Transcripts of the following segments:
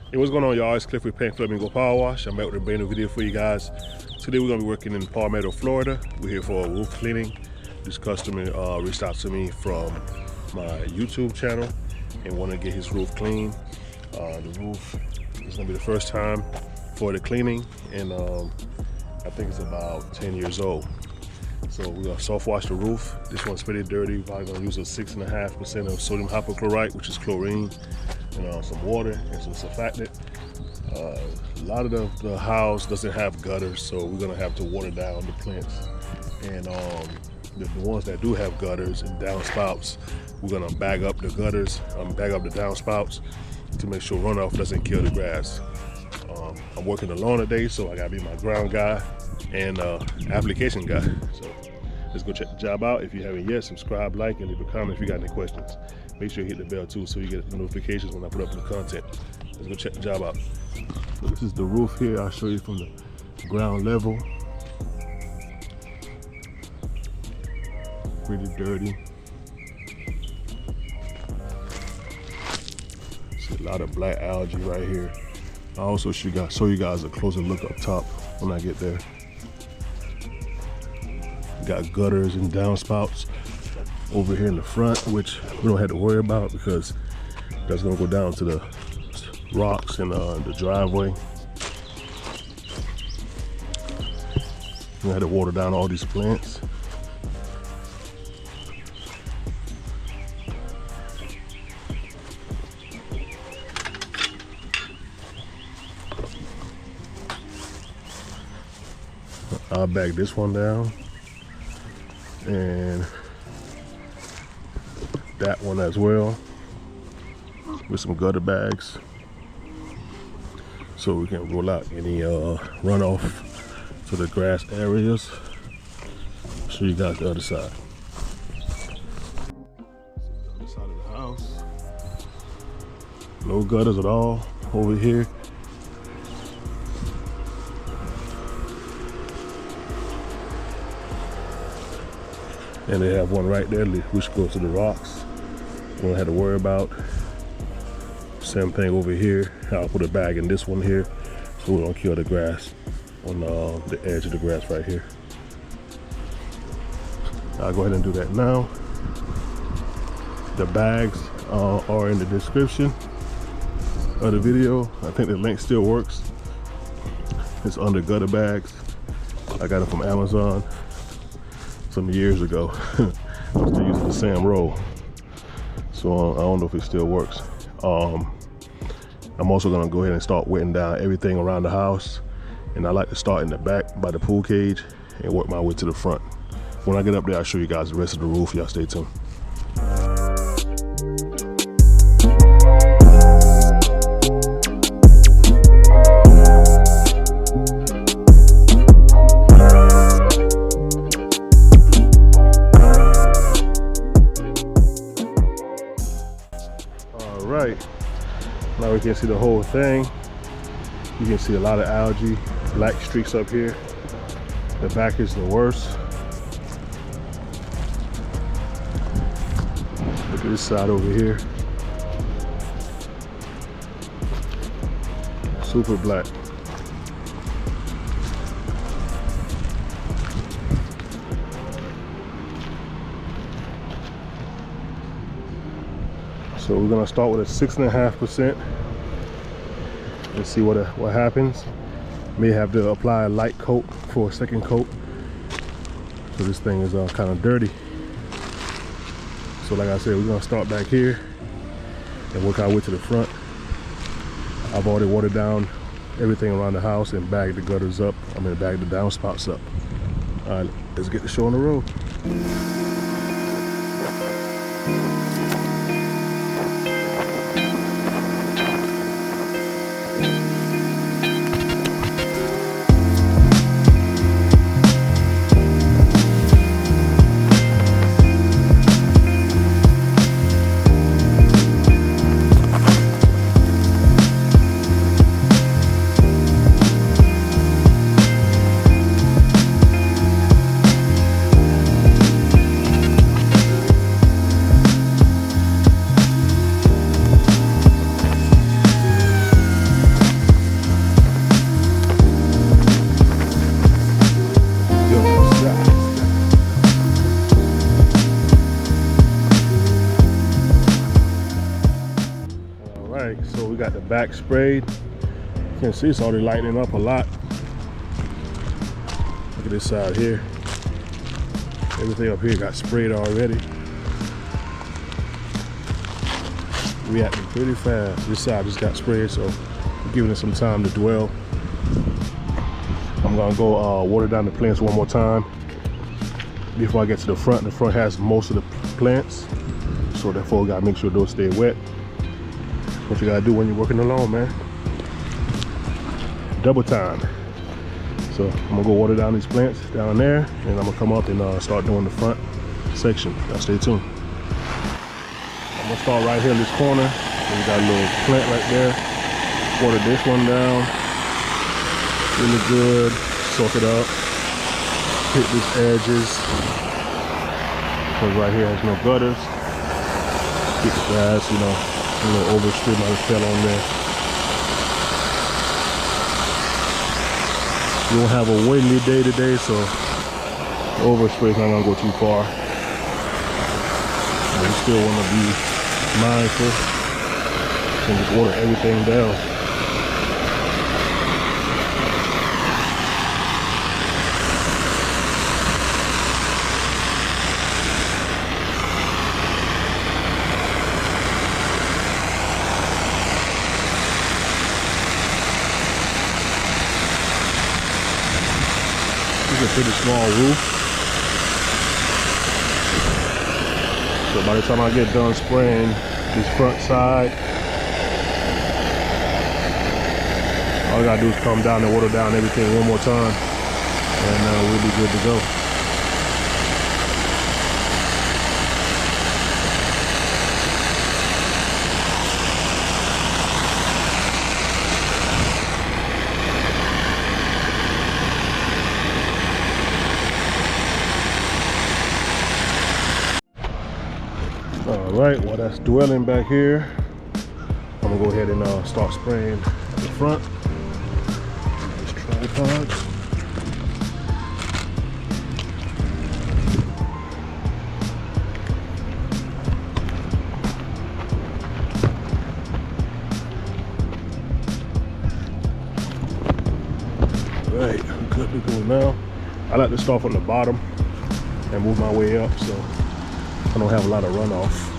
Hey, what's going on, y'all? It's Cliff with Paint Flamingo Power Wash. I'm back with a brand new video for you guys. Today we're gonna be working in Palmetto, Florida. We're here for a roof cleaning. This customer reached out to me from my YouTube channel and wanted to get his roof clean. The roof is gonna be the first time for the cleaning, and I think it's about 10 years old. So we're gonna soft wash the roof. This one's pretty dirty. We're probably gonna use a 6.5% of sodium hypochlorite, which is chlorine, and some water and some surfactant. A lot of the house doesn't have gutters, so we're gonna have to water down the plinths. And the ones that do have gutters and downspouts, we're gonna bag up the gutters, bag up the downspouts to make sure runoff doesn't kill the grass. I'm working alone today, so I gotta be my ground guy and application guy. So let's go check the job out. If you haven't yet, subscribe, like, and leave a comment if you got any questions. Make sure you hit the bell too so you get the notifications when I put up new content. Let's go check the job out. So this is the roof here. I'll show you from the ground level. Pretty dirty. See a lot of black algae right here. I'll also show you guys a closer look up top when I get there. Got gutters and downspouts over here in the front, which we don't have to worry about because that's gonna go down to the rocks in the driveway. We had to water down all these plants. I'll bag this one down and that one as well with some gutter bags so we can roll out any runoff to the grass areas. Show you guys the other side. The other side of the house, no gutters at all over here. And they have one right there which goes to the rocks. We don't have to worry about. Same thing over here. I'll put a bag in this one here so we don't kill the grass on the edge of the grass right here. I'll go ahead and do that now. The bags are in the description of the video. I think the link still works. It's under gutter bags. I got it from Amazon some years ago. I'm still using the same roll, so I don't know if it still works. I'm also gonna go ahead and start wetting down everything around the house, and I like to start in the back by the pool cage and work my way to the front. When I get up there, I'll show you guys the rest of the roof. Y'all stay tuned. Right, now we can see the whole thing. You can see a lot of algae, black streaks up here. The back is the worst. Look at this side over here. Super black. So we're gonna start with a 6.5% and see what happens. May have to apply a light coat for a second coat. So this thing is kind of dirty. So like I said, we're gonna start back here and work our way to the front. I've already watered down everything around the house and bagged the gutters up. I'm gonna bag the downspouts up. All right, let's get the show on the road. we got the back sprayed. You can see it's already lightening up a lot. Look at this side here. Everything up here got sprayed already. Reacting pretty fast. This side just got sprayed, so we're giving it some time to dwell. I'm gonna go water down the plants one more time before I get to the front. The front has most of the plants, so therefore we gotta make sure those stay wet. What you gotta do when you're working alone, man. Double time. So I'm gonna go water down these plants down there, and I'm gonna come up and start doing the front section. Now stay tuned. I'm gonna start right here in this corner. We got a little plant right there. Water this one down. Really good. Soak it up. Hit these edges. Because right here has no gutters. Keep the grass, you know, a little overspray might have fell on there. You won't have a windy day today, so overspray is not gonna go too far. But you still want to be mindful and just water everything down. This is a pretty small roof. So by the time I get done spraying this front side, all I gotta do is come down and water down everything one more time, and we'll be good to go. All right, while that's dwelling back here, I'm gonna go ahead and start spraying at the front. This tripod. All right, I'm good to go now. I like to start from the bottom and move my way up, so I don't have a lot of runoff.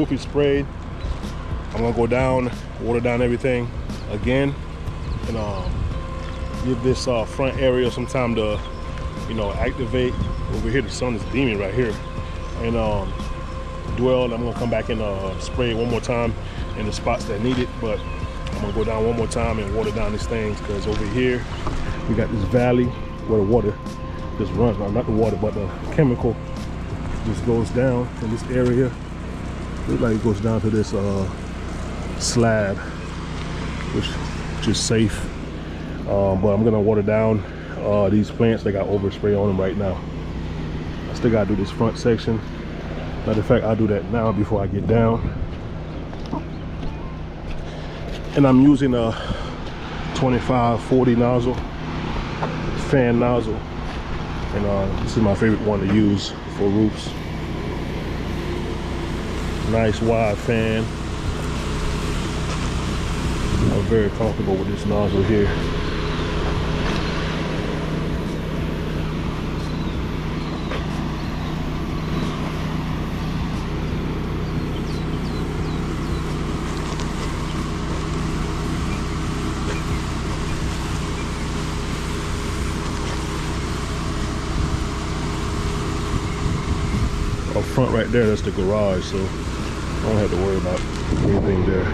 roof is sprayed, I'm gonna go down, water down everything again, and give this front area some time to, you know, activate. Over here the sun is beaming right here, and dwell. I'm gonna come back and spray it one more time in the spots that need it, but I'm gonna go down one more time and water down these things, because over here we got this valley where the water just runs. No, not the water, but the chemical just goes down in this area. Looks like it goes down to this slab, which is safe. But I'm gonna water down these plants that got overspray on them right now. I still gotta do this front section. Matter of fact, I'll do that now before I get down. And I'm using a 25-40 nozzle, fan nozzle, and this is my favorite one to use for roofs. Nice wide fan. I'm very comfortable with this nozzle here. Up front right there, that's the garage, so I don't have to worry about anything there.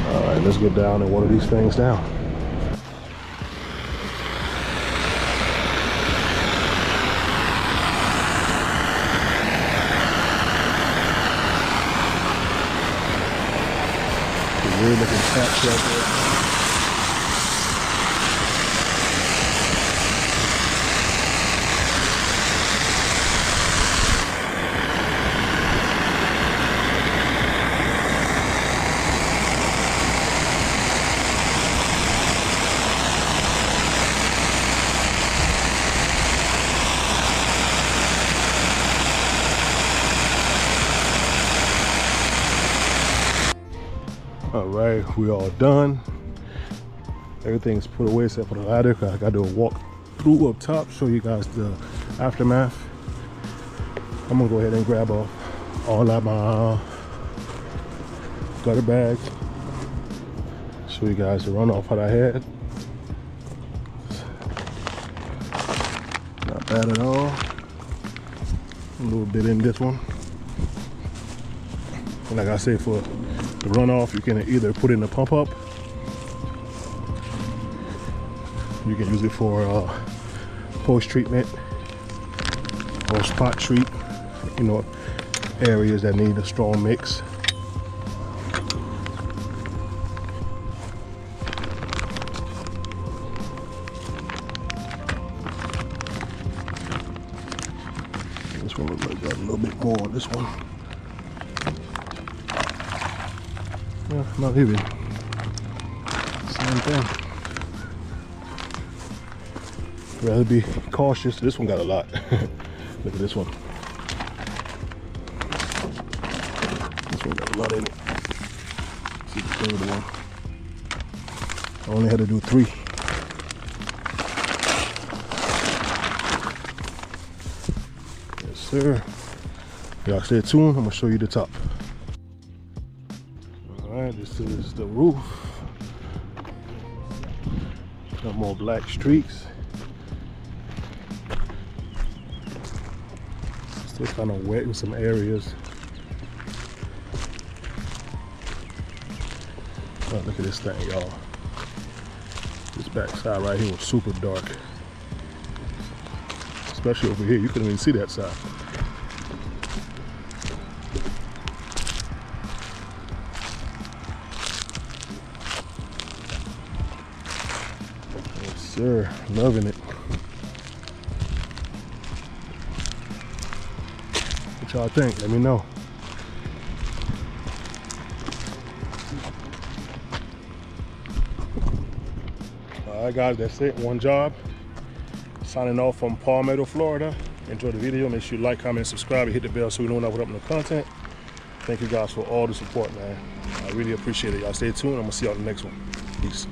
All right, let's get down and water these things down. Weird looking patch right there. All right, we all done. Everything's put away except for the ladder. I got to do a walk through up top, show you guys the aftermath. I'm gonna go ahead and grab all of my gutter bags. Show you guys the runoff that I had. Not bad at all. A little bit in this one. And like I said, for the runoff, you can either put in the pump up, you can use it for post treatment or spot treat, you know, areas that need a strong mix. This one looks like got a little bit more on this one. Yeah, not even. Same thing. Rather be cautious. This one got a lot. Look at this one. This one got a lot in it. See the third one. I only had to do 3. Yes, sir. Y'all stay tuned. I'm gonna show you the top. Alright, this is the roof. Got more black streaks. Still kind of wet in some areas. Oh, look at this thing, y'all. This back side right here was super dark. Especially over here, you couldn't even see that side. Sir, loving it. What y'all think? Let me know. Alright guys, that's it. One job. Signing off from Palmetto, Florida. enjoy the video. Make sure you like, comment, subscribe, and hit the bell so we know when I put up new content. Thank you guys for all the support, man. I really appreciate it. Y'all stay tuned. I'm gonna see y'all in the next one. Peace.